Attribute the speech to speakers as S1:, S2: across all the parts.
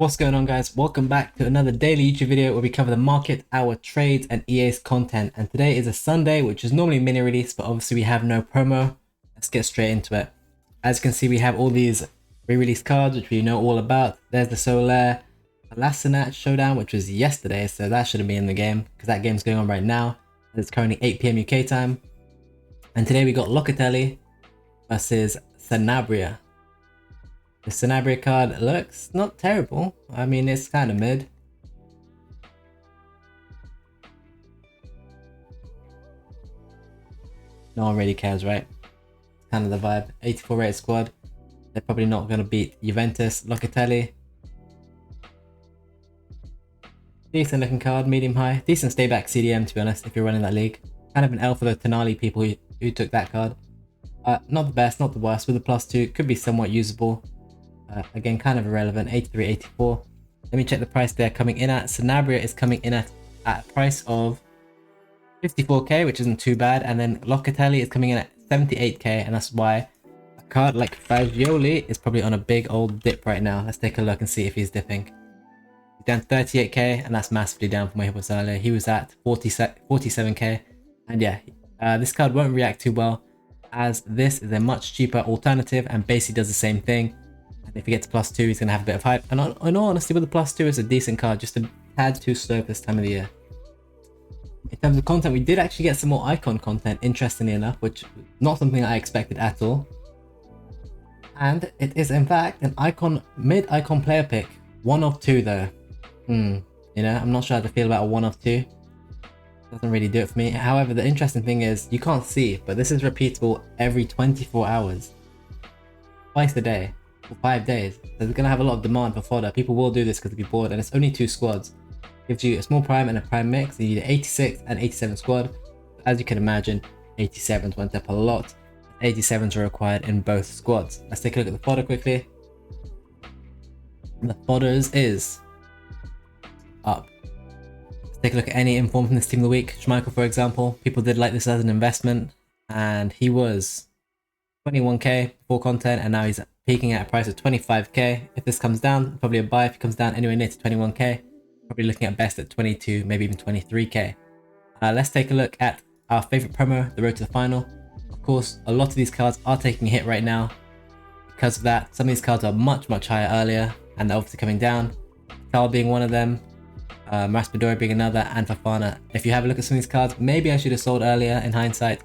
S1: What's going on, guys? Welcome back to another daily YouTube video where we cover the market, our trades, and EA's content. And today is a Sunday, which is normally mini release, but obviously we have no promo. Let's get straight into it. As you can see, we have all these re-release cards, which we know all about. There's the Solaire Lassonat Showdown, which was yesterday, so that shouldn't be in the game because that game's going on right now. It's currently 8 PM UK time. And today we got Locatelli versus Sanabria. The Sanabria card looks not terrible. I mean, it's kind of mid. No one really cares, right? Kind of the vibe. 84 rated squad. They're probably not going to beat Juventus. Locatelli. Decent looking card, medium high. Decent stay back CDM, to be honest, if you're running that league. Kind of an L for the Tonali people who took that card. Not the best, not the worst. With a +2, could be somewhat usable. Again, kind of irrelevant. 83, 84. Let me check the price they're coming in at. Sanabria is coming in at a price of 54k, which isn't too bad. And then Locatelli is coming in at 78k, and that's why a card like Fagioli is probably on a big old dip right now. Let's take a look and see if he's dipping. He's down 38k, and that's massively down from where he was earlier. He was at 47k. And yeah, this card won't react too well, as this is a much cheaper alternative and basically does the same thing. And if he gets +2, he's going to have a bit of hype. And in all honesty, with the +2, it's a decent card, just a tad too slow this time of the year. In terms of content, we did actually get some more icon content, interestingly enough, which was not something I expected at all. And it is, in fact, an icon, mid-icon player pick. 1 of 2, though. You know, I'm not sure how to feel about a 1 of 2. Doesn't really do it for me. However, the interesting thing is, you can't see, but this is repeatable every 24 hours. Twice a day. For 5 days. So they're going to have a lot of demand for fodder. People will do this because they'll be bored, and it's only 2 squads. Gives you a small prime and a prime mix. You need an 86 and 87 squad. As you can imagine, 87s went up a lot. 87s are required in both squads. Let's take a look at the fodder quickly. The fodders is up. Let's take a look at any inform from this team of the week. Schmeichel, for example. People did like this as an investment, and he was 21k before content, and now he's peaking at a price of 25k. If this comes down, probably a buy. If it comes down anywhere near to 21k, probably looking at best at 22, maybe even 23k. Let's take a look at our favorite promo, the road to the final. Of course, a lot of these cards are taking a hit right now. Because of that, some of these cards are much higher earlier, and they're obviously coming down. Tal being one of them, Raspadori being another, and Fofana. If you have a look at some of these cards, maybe I should have sold earlier in hindsight.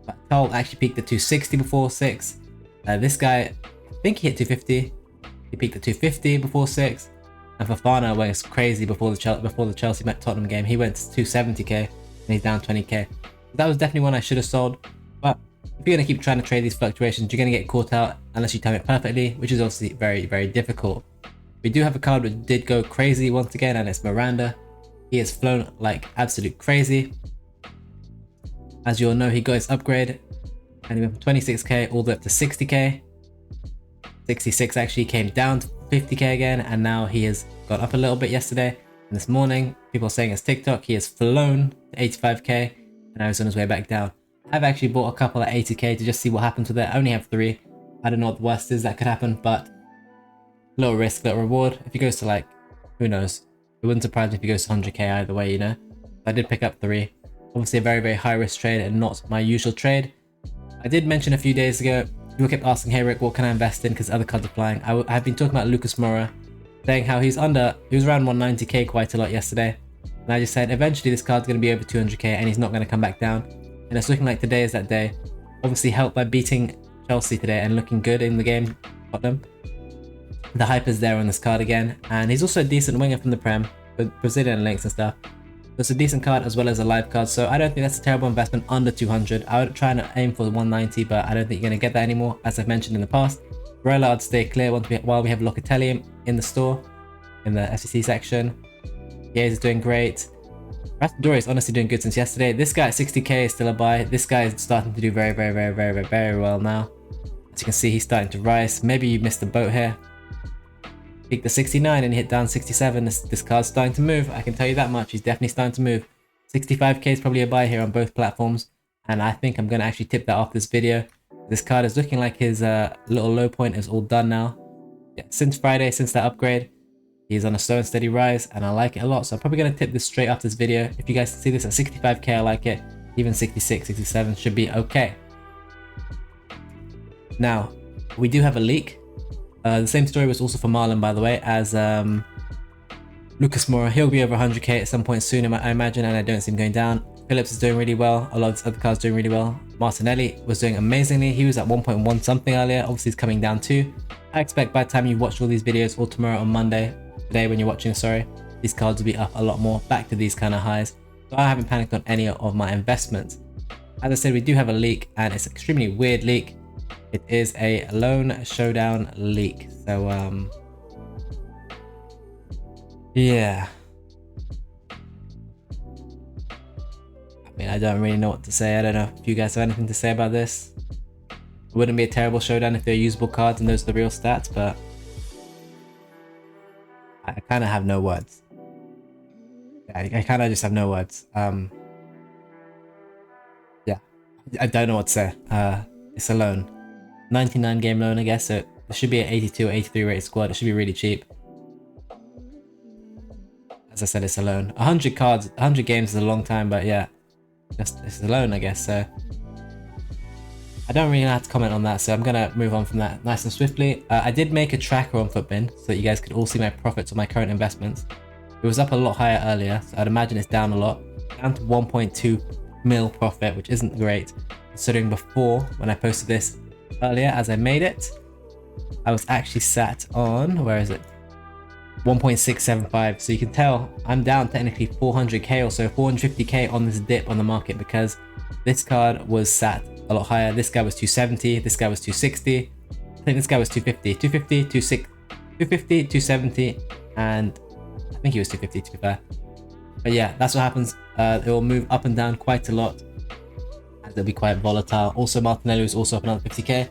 S1: But Tal actually peaked at 260 before 6. This guy, I think he hit 250. He peaked at 250 before 6. And Fofana went crazy before the Chelsea met Tottenham game. He went to 270k, and he's down 20k. That was definitely one I should have sold. But if you're going to keep trying to trade these fluctuations, you're going to get caught out unless you time it perfectly, which is obviously very difficult. We do have a card which did go crazy once again, and it's Miranda. He has flown like absolute crazy. As you all know, he got his upgrade, and he went from 26k all the way up to 60k. 66 actually came down to 50k again, and now he has gone up a little bit yesterday. And this morning, people are saying it's TikTok, he has flown to 85k, and now he's on his way back down. I've actually bought a couple at 80k to just see what happens with it. I only have 3. I don't know what the worst is that could happen, but little risk, little reward. If he goes to, like, who knows? It wouldn't surprise me if he goes to 100k either way, you know? I did pick up 3. Obviously a very high risk trade and not my usual trade. I did mention a few days ago, people kept asking, hey Rick, what can I invest in because other cards are flying. I've been talking about Lucas Moura, saying how he was around 190k quite a lot yesterday. And I just said, eventually this card's going to be over 200k and he's not going to come back down. And it's looking like today is that day. Obviously helped by beating Chelsea today and looking good in the game. Tottenham. The hype is there on this card again. And he's also a decent winger from the Prem with Brazilian links and stuff. So it's a decent card as well as a live card, so I don't think that's a terrible investment under 200. I would try and aim for 190, but I don't think you're going to get that anymore, as I've mentioned in the past. Barella, I'd stay clear while we have Locatelli in the store, in the FCC section. Yates is doing great. Raspadori is honestly doing good since yesterday. This guy at 60k is still a buy. This guy is starting to do very well now. As you can see, he's starting to rise. Maybe you missed the boat here. Peaked the 69 and he hit down 67. This card's starting to move, I can tell you that much. He's definitely starting to move. 65k is probably a buy here on both platforms, and I think I'm going to actually tip that off this video. This card is looking like his little low point is all done now. Yeah, since Friday, since that upgrade, He's on a slow and steady rise, and I like it a lot. So I'm probably going to tip this straight after this video. If you guys see this at 65k, I like it. Even 66, 67 should be okay. Now, we do have a leak. The same story was also for Marlon, by the way, as Lucas Moura. He'll be over 100k at some point soon, I imagine, and I don't see him going down. Phillips is doing really well. A lot of these other cars doing really well. Martinelli was doing amazingly. He was at 1.1 something earlier. Obviously, he's coming down too. I expect by the time you watch all these videos, or tomorrow on Monday, today when you're watching, sorry, these cards will be up a lot more, back to these kind of highs. So I haven't panicked on any of my investments. As I said, we do have a leak, and it's an extremely weird leak. It is a lone showdown leak. So yeah. I mean, I don't really know what to say. I don't know if you guys have anything to say about this. It wouldn't be a terrible showdown if they're usable cards and those are the real stats, but I kind of have no words. I kind of just have no words. Yeah, I don't know what to say. It's a loan. 99 game loan, I guess, so it should be an 82 or 83 rated squad. It should be really cheap. As I said, it's a loan. 100 cards, 100 games is a long time, but yeah, just it's a loan, I guess. So I don't really have to comment on that, so I'm gonna move on from that nice and swiftly. I did make a tracker on Footbin so that you guys could all see my profits on my current investments. It was up a lot higher earlier, so I'd imagine it's down a lot, down to 1.2 mil profit, which isn't great considering before, when I posted this earlier as I made it, I was actually sat on, where is it, 1.675. So you can tell I'm down technically 400k or so, 450k on this dip on the market, because this card was sat a lot higher. This guy was 270, this guy was 260, I think this guy was 250, 250, 270, and I think he was 250 to be fair. But yeah, that's what happens. It will move up and down quite a lot, and it'll be quite volatile. Also, Martinelli was also up another 50k.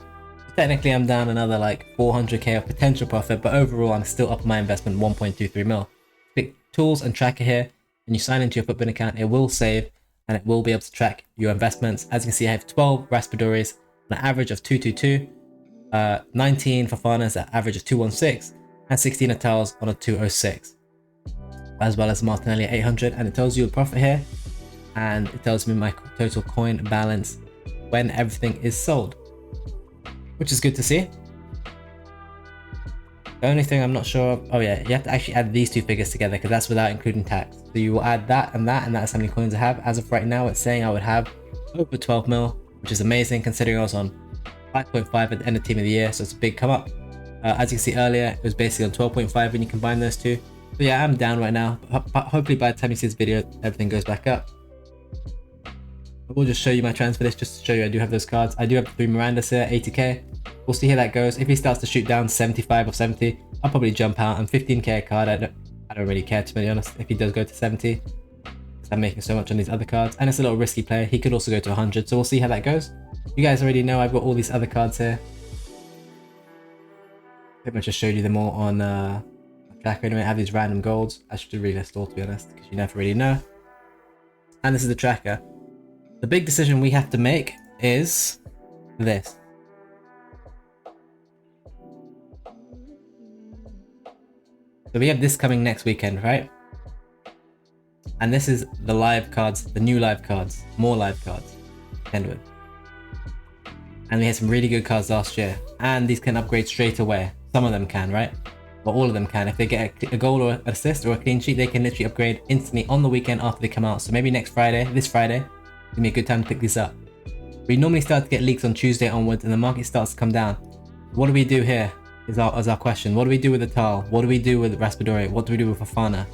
S1: Technically, I'm down another like 400k of potential profit, but overall, I'm still up on my investment 1.23 mil. Click tools and tracker here, and you sign into your Footbin account. It will save, and it will be able to track your investments. As you can see, I have 12 Raspadoris on an average of 222, 19 Fofanas at average of 216, and 16 Natals on a 206, as well as Martinelli at 800. And it tells you the profit here, and it tells me my total coin balance when everything is sold, which is good to see. The only thing I'm not sure of, oh yeah, you have to actually add these two figures together because that's without including tax. So you will add that, and that's how many coins I have. As of right now, it's saying I would have over 12 mil, which is amazing considering I was on 5.5 at the end of Team of the Year, so it's a big come up. As you can see earlier, it was basically on 12.5 when you combine those two. So yeah, I'm down right now, but hopefully by the time you see this video, everything goes back up. I will just show you my transfer list just to show you I do have those cards. I do have 3 Mirandas here, 80k. We'll see how that goes. If he starts to shoot down 75 or 70, I'll probably jump out. And 15k a card, I don't really care, to be honest, if he does go to 70, because I'm making so much on these other cards, and it's a little risky play. He could also go to 100, so we'll see how that goes. You guys already know I've got all these other cards here. Pretty much just showed you them all on tracker. Anyway, I have these random golds. I should relist all, to be honest, because you never really know. And this is the tracker. The big decision we have to make is this. So we have this coming next weekend, right? And this is the live cards, the new live cards, more live cards, Kenwood. And we had some really good cards last year, and these can upgrade straight away. Some of them can, right? But all of them can. If they get a goal or an assist or a clean sheet, they can literally upgrade instantly on the weekend after they come out. So maybe next Friday, this Friday, give me a good time to pick these up. We normally start to get leaks on Tuesday onwards, and the market starts to come down. What do we do here? Is our question. What do we do with the Tal? What do we do with Raspadori? What do we do with Fofana?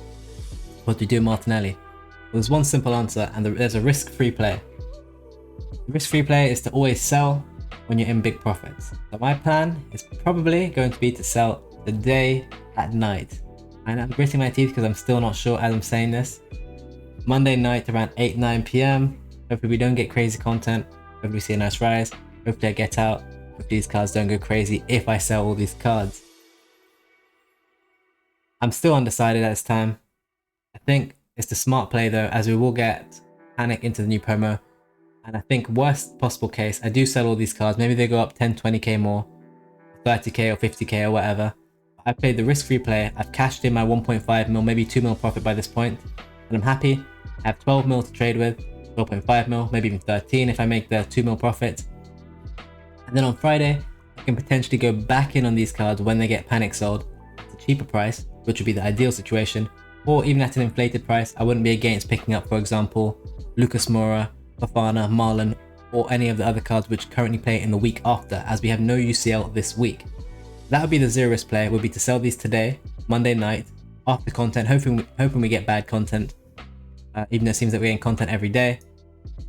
S1: What do we do with Martinelli? Well, there's one simple answer, and there's a risk-free play. The risk-free play is to always sell when you're in big profits. So my plan is probably going to be to sell the day at night. And I'm gritting my teeth because I'm still not sure as I'm saying this. Monday night around 8-9 p.m. Hopefully we don't get crazy content. Hopefully we see a nice rise. Hopefully I get out. Hopefully these cards don't go crazy if I sell all these cards. I'm still undecided at this time. I think it's the smart play though, as we will get panic into the new promo. And I think worst possible case, I do sell all these cards. Maybe they go up 10, 20k more, 30k or 50k or whatever. I played the risk-free play. I've cashed in my 1.5 mil, maybe 2 mil profit by this point, and I'm happy. I have 12 mil to trade with, 12.5 mil, maybe even 13 if I make the 2 mil profit. And then on Friday, I can potentially go back in on these cards when they get panic sold at a cheaper price, which would be the ideal situation, or even at an inflated price. I wouldn't be against picking up, for example, Lucas Moura, Fofana, Marlon, or any of the other cards which currently play in the week after, as we have no UCL this week. That would be the zero risk play, would be to sell these today, Monday night, after content, hoping we get bad content, even though it seems that we're getting content every day.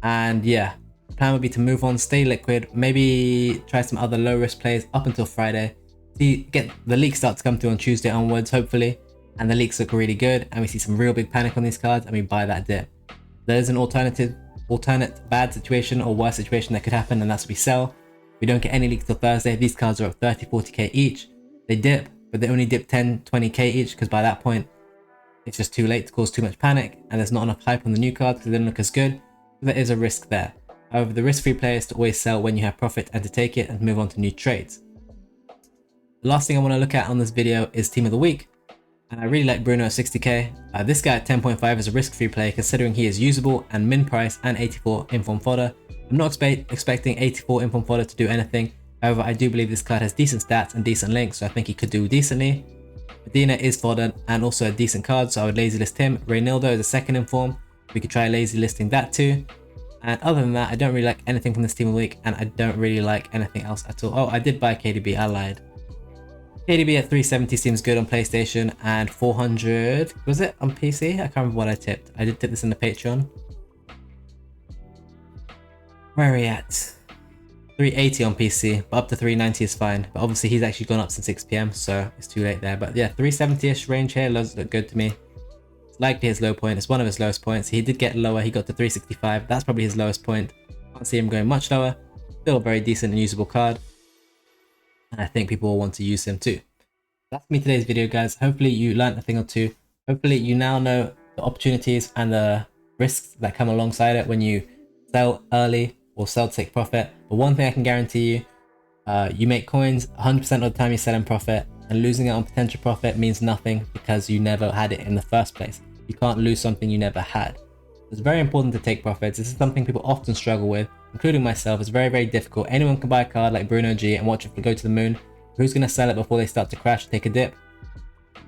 S1: And yeah, the plan would be to move on, stay liquid, maybe try some other low risk plays up until Friday, get the leaks start to come through on Tuesday onwards, hopefully, and the leaks look really good, and we see some real big panic on these cards, and we buy that dip. There is an alternate bad situation or worse situation that could happen, and that's we sell. We don't get any leaks till Thursday. These cards are up 30, 40k each. They dip, but they only dip 10, 20k each, because by that point, it's just too late to cause too much panic, and there's not enough hype on the new cards because they don't look as good. So there is a risk there. However, the risk-free play is to always sell when you have profit and to take it and move on to new trades. The last thing I want to look at on this video is Team of the Week. And I really like Bruno at 60k. This guy at 10.5 is a risk-free play considering he is usable and min price and 84 inform fodder. I'm not expecting 84 inform fodder to do anything. However, I do believe this card has decent stats and decent links, so I think he could do decently. Medina is fodder and also a decent card, so I would lazy list him. Reynaldo is a second inform. We could try lazy listing that too. And other than that, I don't really like anything from this Team of the Week, and I don't really like anything else at all. Oh, I did buy KDB, I lied. KDB at 370 seems good on PlayStation, and 400, was it on PC? I can't remember what I tipped. I did tip this in the Patreon. Where are we at? 380 on PC, but up to 390 is fine. But obviously he's actually gone up since 6 PM, so it's too late there. But yeah, 370-ish range here does look good to me. It's likely his low point. It's one of his lowest points. He did get lower. He got to 365. That's probably his lowest point. Can't see him going much lower. Still a very decent and usable card. And I think people will want to use him too. That's me today's video, guys. Hopefully you learned a thing or two. Hopefully you now know the opportunities and the risks that come alongside it when you sell early or sell to take profit. But one thing I can guarantee you, you make coins 100% of the time you sell in profit, and losing out on potential profit means nothing because you never had it in the first place. You can't lose something you never had. It's very important to take profits. This is something people often struggle with, including myself. It's very, very difficult. Anyone can buy a card like Bruno G and watch it go to the moon. Who's going to sell it before they start to crash, take a dip?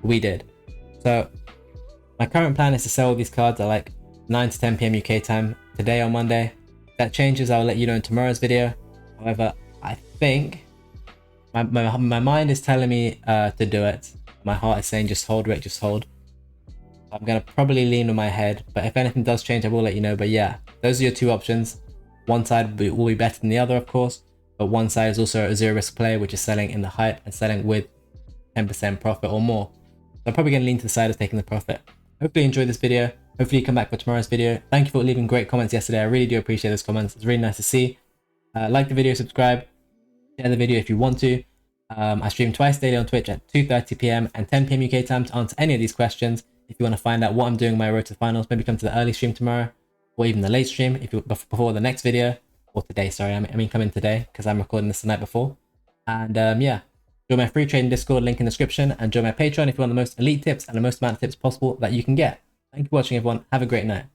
S1: We did. So my current plan is to sell all these cards at like 9 to 10 PM UK time today on Monday. If that changes, I'll let you know in tomorrow's video. However, I think my mind is telling me to do it. My heart is saying just hold, Rick, just hold. I'm going to probably lean with my head, but if anything does change, I will let you know. But yeah, those are your two options. One side will be better than the other, of course, but one side is also a zero risk play, which is selling in the hype and selling with 10% profit or more. So I'm probably going to lean to the side of taking the profit. Hopefully you enjoyed this video. Hopefully you come back for tomorrow's video. Thank you for leaving great comments yesterday. I really do appreciate those comments. It's really nice to see. Like the video, subscribe, share the video if you want to. I stream twice daily on Twitch at 2:30 PM and 10 PM UK time to answer any of these questions. If you want to find out what I'm doing in my road to the finals, maybe come to the early stream tomorrow, or even the late stream if you before the next video, or today. Sorry, I mean come in today because I'm recording this the night before. And yeah, join my free trading Discord, link in the description, and join my Patreon if you want the most elite tips and the most amount of tips possible that you can get. Thank you for watching, everyone. Have a great night.